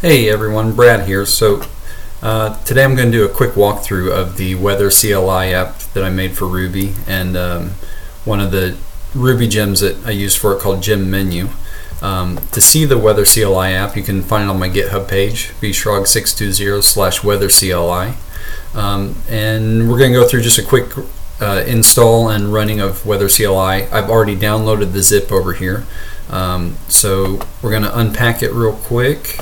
Hey everyone, Brad here. Today I'm going to do a quick walkthrough of the weatherCLI app that I made for Ruby, and one of the Ruby gems that I use for it called GemMenu. To see the weatherCLI app, you can find it on my GitHub page, bshrog620/weatherCLI. And we're going to go through just a quick install and running of weatherCLI. I've already downloaded the zip over here, so we're going to unpack it real quick.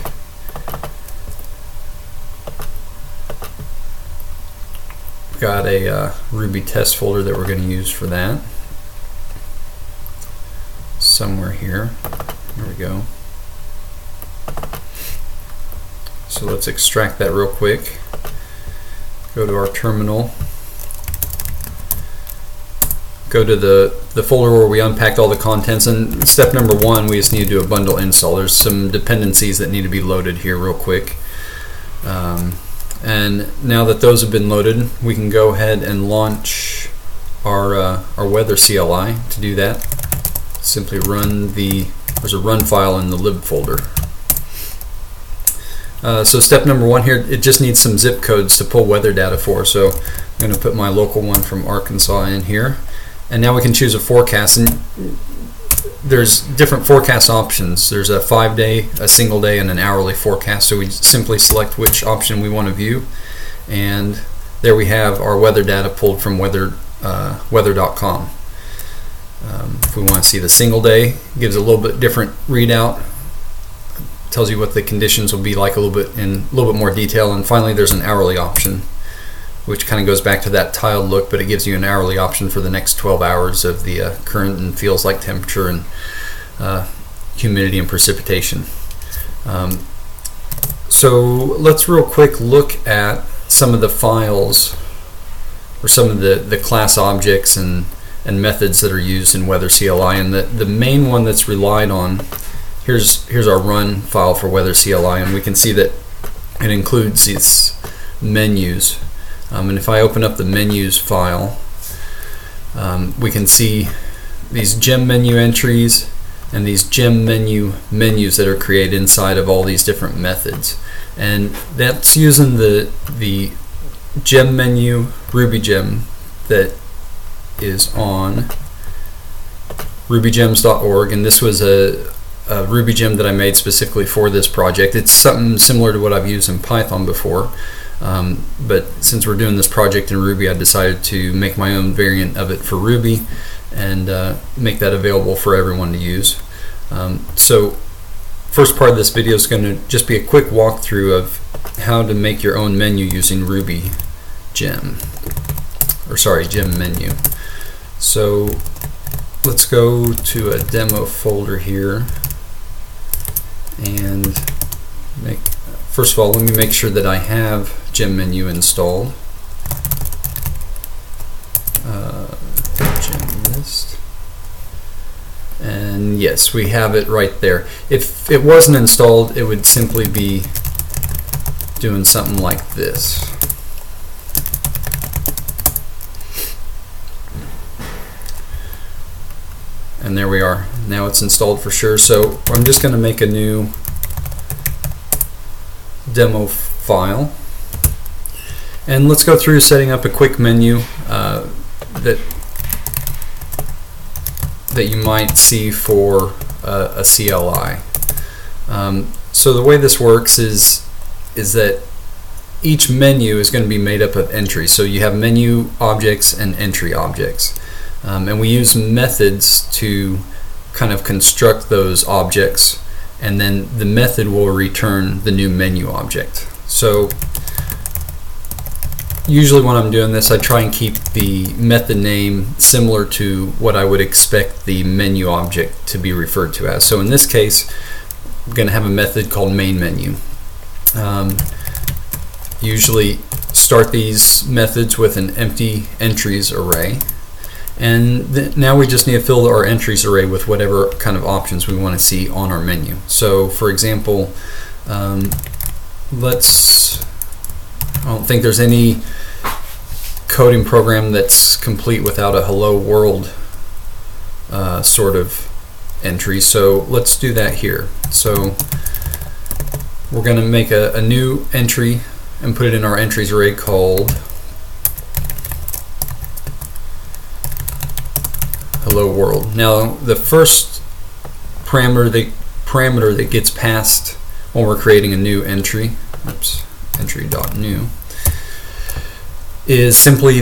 Got a Ruby test folder that we're going to use for that. Somewhere here. There we go. So let's extract that real quick. Go to our terminal. Go to the folder where we unpacked all the contents, and step number one, we just need to do a bundle install. There's some dependencies that need to be loaded here real quick. And now that those have been loaded, we can go ahead and launch our weatherCLI. To do that, simply there's a run file in the lib folder. So step number one here, it just needs some zip codes to pull weather data for. So I'm going to put my local one from Arkansas in here. And now we can choose a forecast, and there's different forecast options. There's a 5-day, a single day, and an hourly forecast. So we simply select which option we want to view, and there we have our weather data pulled from weather.com. If we want to see the single day, it gives a little bit different readout. Tells you what the conditions will be like in a little bit more detail. And finally, there's an hourly option, which kind of goes back to that tiled look, but it gives you an hourly option for the next 12 hours of the current and feels like temperature and humidity and precipitation. So let's real quick look at some of the files, or some of the class objects and methods that are used in weatherCLI. And the main one that's relied on, here's our run file for weatherCLI, and we can see that it includes these menus. And if I open up the menus file, we can see these GemMenu entries and these GemMenu menus that are created inside of all these different methods. And that's using the GemMenu Ruby gem that is on rubygems.org, and this was a Ruby gem that I made specifically for this project. It's something similar to what I've used in Python before. But since we're doing this project in Ruby, I decided to make my own variant of it for Ruby and make that available for everyone to use. So first part of this video is going to just be a quick walkthrough of how to make your own menu using Ruby GemMenu. So let's go to a demo folder here and first of all, let me make sure that I have GemMenu installed. GemList. And yes, we have it right there. If it wasn't installed, it would simply be doing something like this. And there we are. Now it's installed for sure. So I'm just going to make a new demo file, and let's go through setting up a quick menu that you might see for a CLI. So the way this works is that each menu is going to be made up of entries. So you have menu objects and entry objects, and we use methods to kind of construct those objects, and then the method will return the new menu object. So usually when I'm doing this, I try and keep the method name similar to what I would expect the menu object to be referred to as. So in this case, I'm going to have a method called main menu. Usually start these methods with an empty entries array. And now we just need to fill our entries array with whatever kind of options we want to see on our menu. So for example, I don't think there's any coding program that's complete without a hello world sort of entry. So let's do that here. So we're going to make a new entry and put it in our entries array called hello world. Now the first parameter that gets passed when we're creating a new entry, entry.new, is simply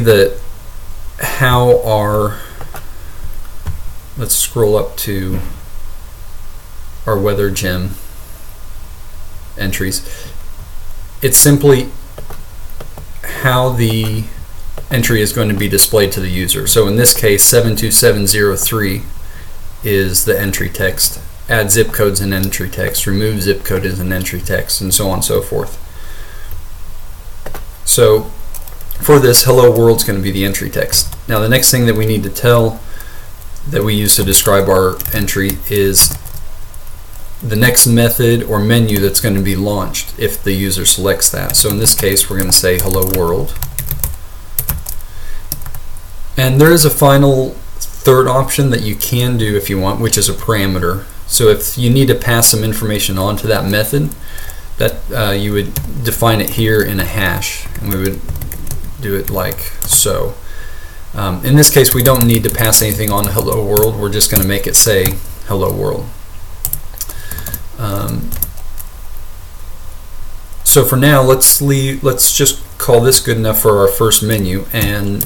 how our, let's scroll up to our weather gem entries. It's simply how the entry is going to be displayed to the user. So in this case, 72703 is the entry text. Add zip codes in entry text, remove zip code as an entry text, and so on and so forth. So for this, hello world is going to be the entry text. Now the next thing that we need to tell that we use to describe our entry is the next method or menu that's going to be launched if the user selects that. So in this case, we're going to say hello world. And there is a final third option that you can do if you want, which is a parameter. So if you need to pass some information on to that method, that you would define it here in a hash, and we would do it like so. In this case, we don't need to pass anything on to hello world. We're just going to make it say hello world. So for now, let's just call this good enough for our first menu, and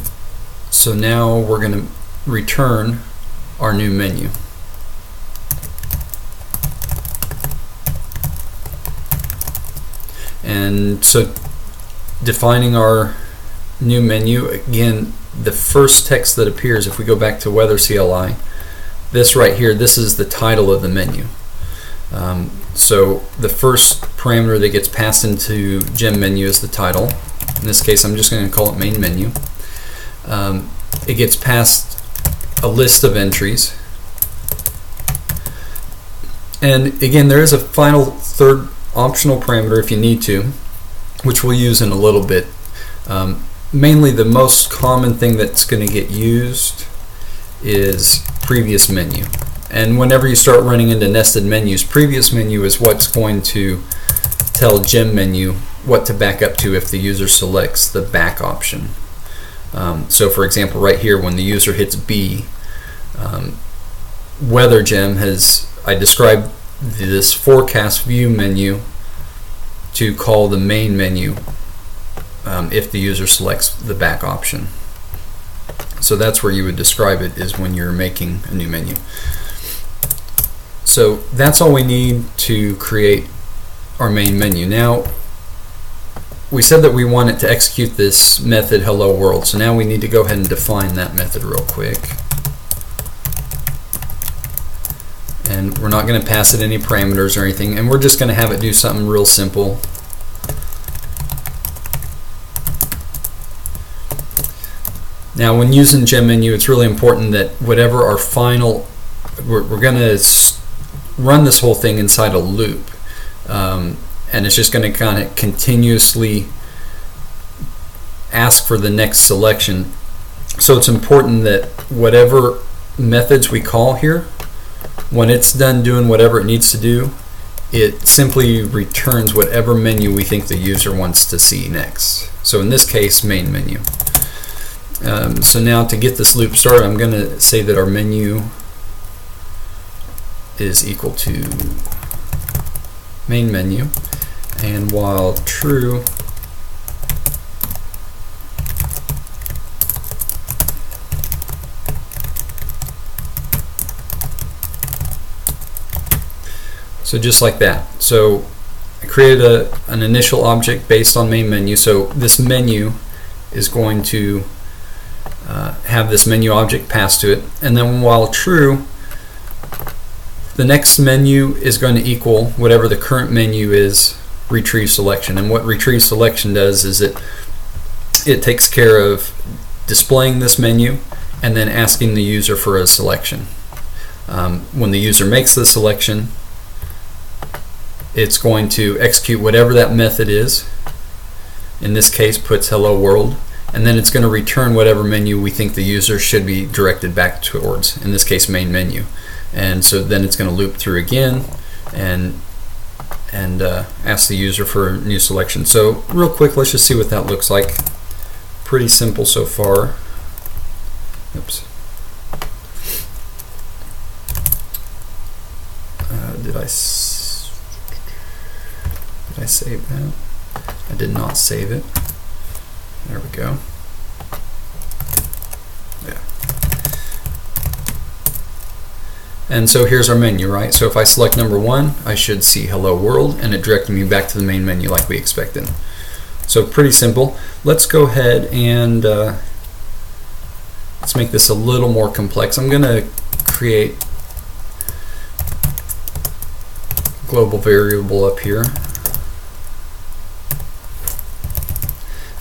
so now we're going to return our new menu. And so defining our new menu, again, the first text that appears, if we go back to weatherCLI, this right here, this is the title of the menu. So the first parameter that gets passed into GemMenu is the title. In this case, I'm just going to call it main menu. It gets passed a list of entries. And again, there is a final third optional parameter if you need to, which we'll use in a little bit. Mainly the most common thing that's going to get used is previous menu. And whenever you start running into nested menus, previous menu is what's going to tell GemMenu what to back up to if the user selects the back option. So for example, right here, when the user hits B, weatherGem I described this forecast view menu to call the main menu if the user selects the back option. So that's where you would describe it, is when you're making a new menu. So that's all we need to create our main menu. Now, we said that we want it to execute this method hello world, so now we need to go ahead and define that method real quick. And we're not going to pass it any parameters or anything, and we're just going to have it do something real simple. Now when using GemMenu, it's really important that whatever our final, we're going to run this whole thing inside a loop, and it's just going to kind of continuously ask for the next selection. So it's important that whatever methods we call here, when it's done doing whatever it needs to do, it simply returns whatever menu we think the user wants to see next. So in this case, main menu. So now to get this loop started, I'm going to say that our menu is equal to main menu, and while true, so just like that. So I created an initial object based on main menu, so this menu is going to have this menu object passed to it, and then while true, the next menu is going to equal whatever the current menu is, retrieve selection. And what retrieve selection does is it takes care of displaying this menu and then asking the user for a selection. When the user makes the selection, it's going to execute whatever that method is. In this case, puts hello world, and then it's going to return whatever menu we think the user should be directed back towards, in this case main menu. And so then it's going to loop through again and and ask the user for a new selection. So real quick, let's just see what that looks like. Pretty simple so far. Oops. Did I save that? I did not save it. There we go. Yeah. And so here's our menu, right? So if I select number 1, I should see Hello World, and it directed me back to the main menu like we expected. So pretty simple. Let's go ahead and let's make this a little more complex. I'm going to create global variable up here.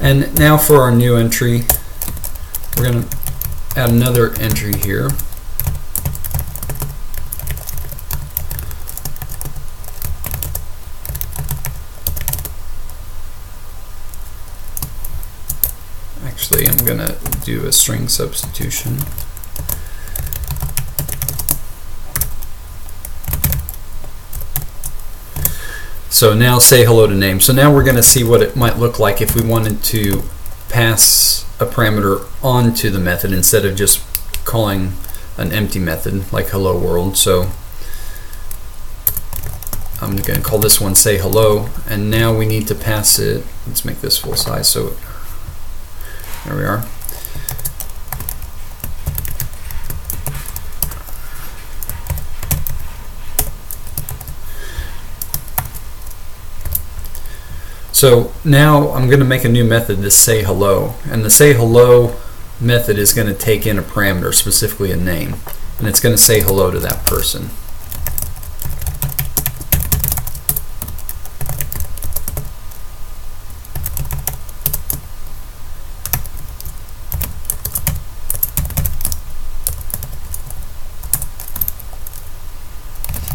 And now for our new entry, we're going to add another entry here. Actually, I'm going to do a string substitution. So now say hello to name. So now we're going to see what it might look like if we wanted to pass a parameter onto the method instead of just calling an empty method like hello world. So I'm going to call this one say hello, and now we need to pass it. Let's make this full size. So there we are. So now I'm going to make a new method, this say hello, and the say hello method is going to take in a parameter, specifically a name, and it's going to say hello to that person.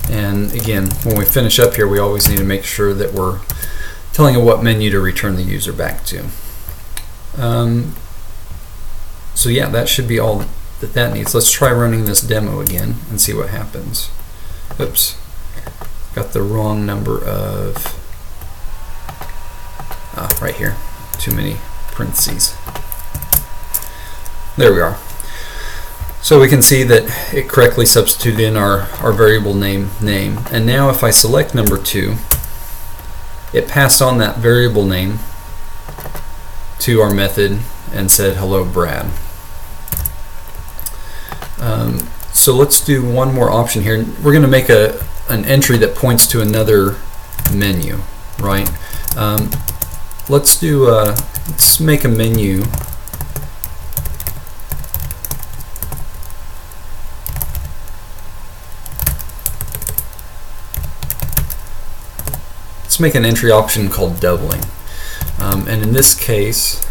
And again, when we finish up here, we always need to make sure that we're telling it what menu to return the user back to. So yeah, that should be all that needs. Let's try running this demo again and see what happens. Oops, got the wrong number of, right here, too many parentheses. There we are. So we can see that it correctly substituted in our variable name, and now if I select number 2, it passed on that variable name to our method and said hello Brad. So let's do one more option here. We're going to make an entry that points to another menu, right? Let's make a menu. Let's make an entry option called doubling, and in this case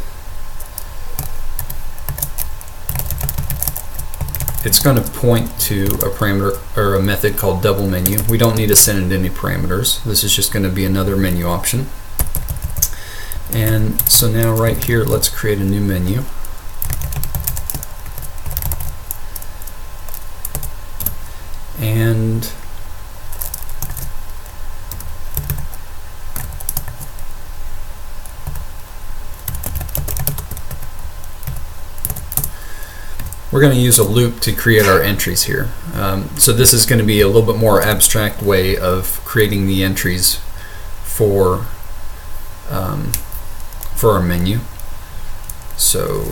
it's going to point to a parameter or a method called double menu. We don't need to send it any parameters. This is just going to be another menu option. And so now right here, let's create a new menu. And we're going to use a loop to create our entries here. So this is going to be a little bit more abstract way of creating the entries for our menu. So,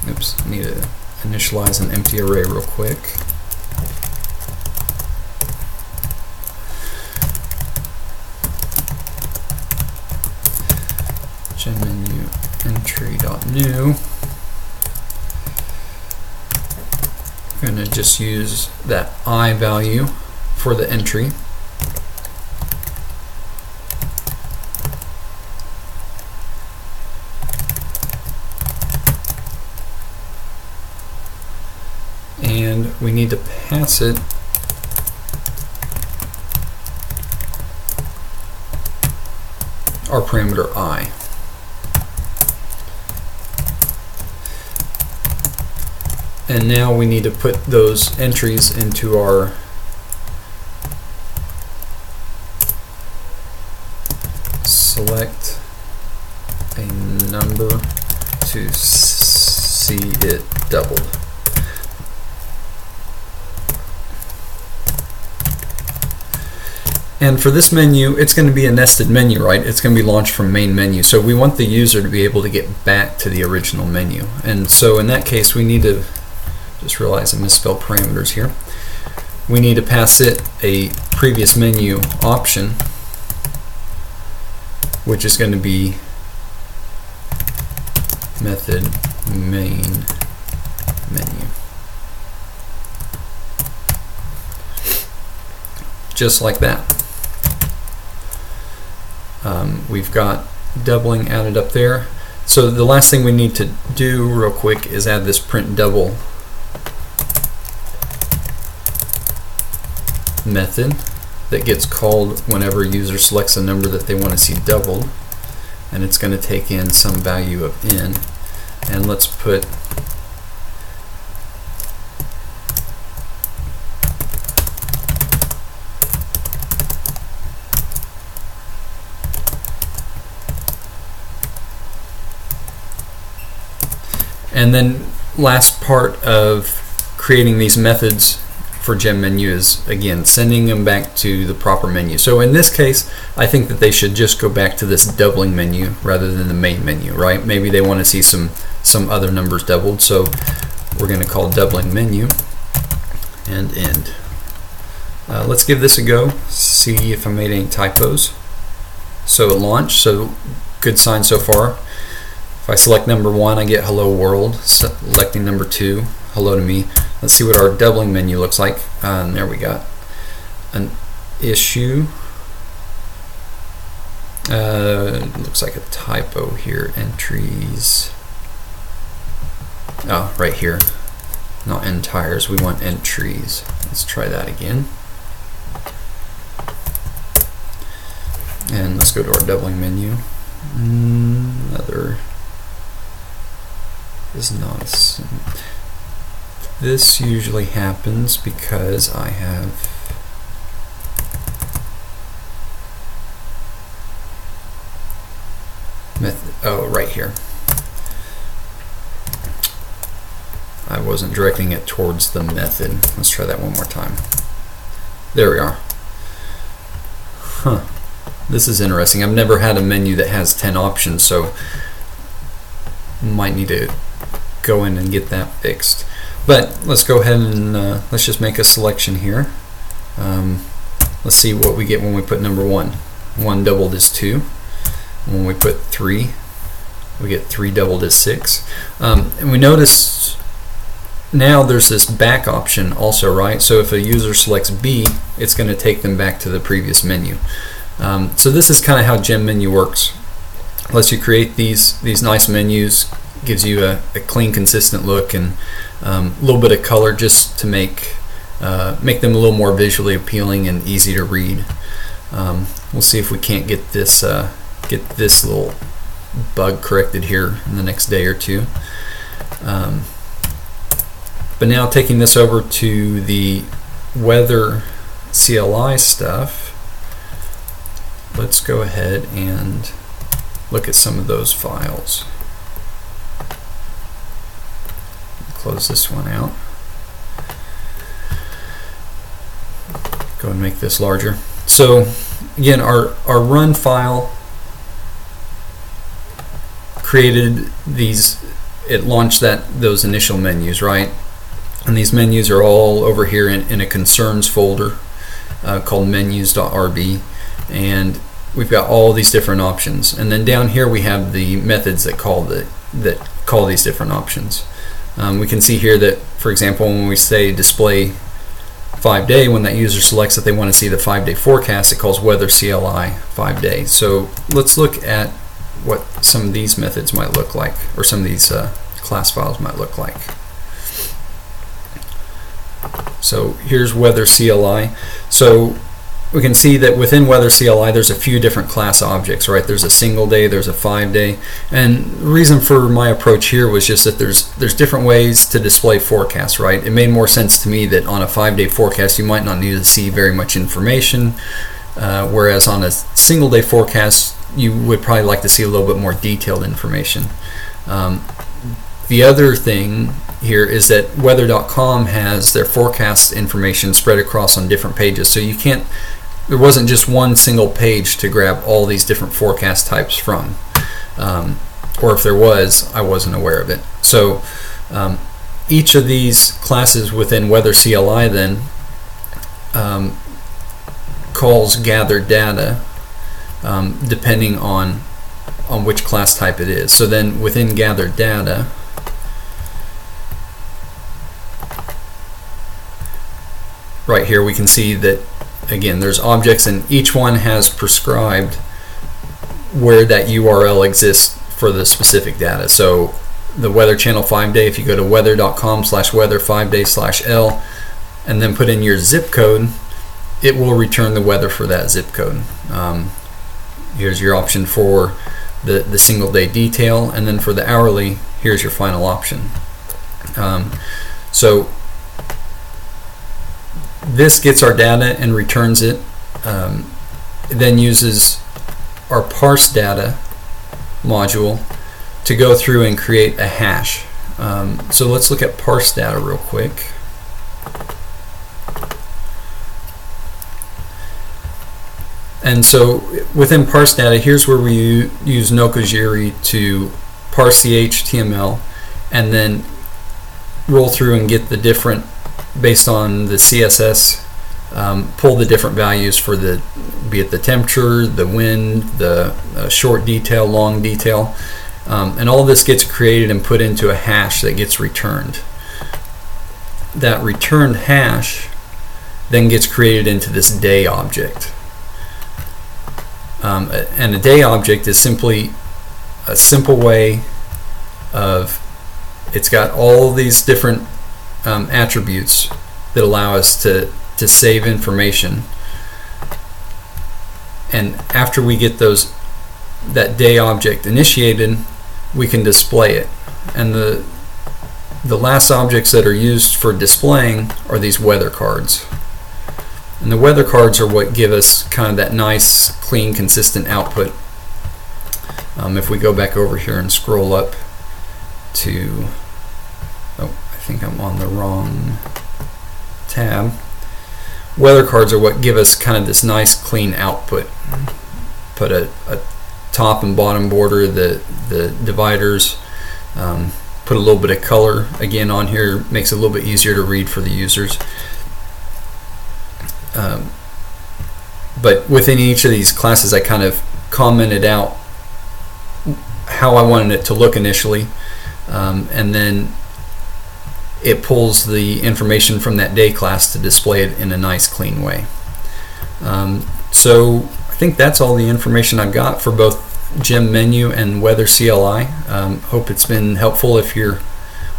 oops, I need to initialize an empty array real quick. GemMenu entry.new. I'm going to just use that I value for the entry. And we need to pass it our parameter I. And now we need to put those entries into our select a number to see it doubled. And for this menu, it's going to be a nested menu, right? It's going to be launched from main menu. So we want the user to be able to get back to the original menu. And so in that case, we need to, just realize I misspelled parameters here. We need to pass it a previous menu option, which is going to be method main menu. Just like that. We've got doubling added up there. So the last thing we need to do real quick is add this print double method that gets called whenever a user selects a number that they want to see doubled, and it's going to take in some value of n. And let's put and then last part of creating these methods for GemMenu is, again, sending them back to the proper menu. So in this case, I think that they should just go back to this doubling menu rather than the main menu, right? Maybe they want to see some other numbers doubled, so we're going to call doubling menu and end. Let's give this a go, see if I made any typos. So it launched, so good sign so far. If I select number 1, I get hello world. Selecting number 2, hello to me. Let's see what our doubling menu looks like. And there we got an issue. Looks like a typo here. Entries. Oh, right here. Not entires. We want entries. Let's try that again. And let's go to our doubling menu. Another is not. This usually happens because I have method. Oh, right here. I wasn't directing it towards the method. Let's try that one more time. There we are. Huh. This is interesting. I've never had a menu that has 10 options, so might need to go in and get that fixed. But let's go ahead and let's just make a selection here. Let's see what we get when we put number 1. 1 doubled is 2. When we put 3, we get 3 doubled is 6. And we notice now there's this back option also, right? So if a user selects B, it's going to take them back to the previous menu. So this is kind of how GemMenu works. Lets you create these nice menus, gives you a clean, consistent look, and a little bit of color just to make them a little more visually appealing and easy to read. We'll see if we can't get this little bug corrected here in the next day or two. But now taking this over to the weatherCLI stuff, let's go ahead and look at some of those files. Close this one out. Go and make this larger. So again, our run file created these. It launched those initial menus, right? And these menus are all over here in a concerns folder called menus.rb, and we've got all these different options. And then down here we have the methods that call these different options. We can see here that, for example, when we say display 5-day, when that user selects that they want to see the 5-day forecast, it calls weatherCLI 5-day. So let's look at what some of these methods might look like, or some of these class files might look like. So here's weatherCLI. So we can see that within weatherCLI there's a few different class objects, right? There's a single day, there's a 5-day, and the reason for my approach here was just that there's different ways to display forecasts, right? It made more sense to me that on a 5-day forecast you might not need to see very much information, whereas on a single day forecast you would probably like to see a little bit more detailed information. The other thing here is that weather.com has their forecast information spread across on different pages, so you can't, there wasn't just one single page to grab all these different forecast types from, or if there was, I wasn't aware of it. So each of these classes within weatherCLI then calls gather data depending on which class type it is. So then within gather data, right here we can see that again there's objects, and each one has prescribed where that URL exists for the specific data. So the Weather Channel 5-day, if you go to weather.com/weather5day/L and then put in your zip code, it will return the weather for that zip code. Here's your option for the single day detail, and then for the hourly, here's your final option. So this gets our data and returns it. It then uses our parse data module to go through and create a hash. So let's look at parse data real quick. And so within parse data, here's where we use Nokogiri to parse the HTML and then roll through and get the different, based on the CSS, pull the different values for the, be it the temperature, the wind, the short detail, long detail, and all this gets created and put into a hash that gets returned. That returned hash then gets created into this day object. And a day object is simply a simple way of, it's got all these different attributes that allow us to save information, and after we get that day object initiated, we can display it. And the last objects that are used for displaying are these weather cards. And the weather cards are what give us kind of that nice, clean, consistent output. If we go back over here and scroll up to, oh, I think I'm on the wrong tab. Weather cards are what give us kind of this nice, clean output. Put a top and bottom border, the dividers, put a little bit of color again on here, makes it a little bit easier to read for the users. But within each of these classes, I kind of commented out how I wanted it to look initially, and then it pulls the information from that day class to display it in a nice, clean way. So I think that's all the information I've got for both GemMenu and weatherCLI. Hope it's been helpful if you're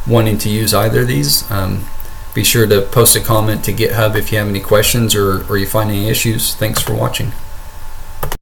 wanting to use either of these. Be sure to post a comment to GitHub if you have any questions or you find any issues. Thanks for watching.